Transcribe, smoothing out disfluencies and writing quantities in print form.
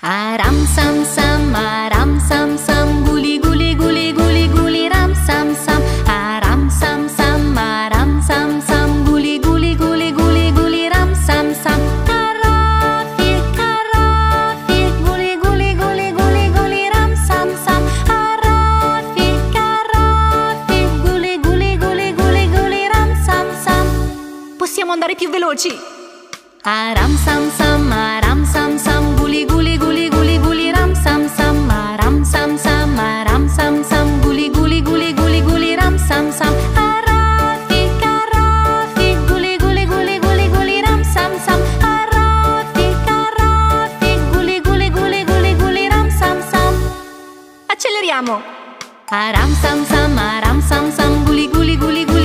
Aram sam sam, guli guli guli guli guli ram sam sam. Aram sam sam, guli guli guli guli guli ram sam sam. Carafi, carafi, guli guli guli guli guli ram sam sam. Carafi, carafi, guli guli guli guli guli ram sam sam. Possiamo andare più veloci? Aram sam sam, guli guli guli guli guli ram sam sam. Aram sam sam, guli guli guli guli guli ram sam sam. Carafi, carafi, guli guli guli guli guli ram sam sam. Carafi, carafi, guli guli guli guli guli ram sam sam. Acceleriamo! Aram sam sam, guli guli guli guli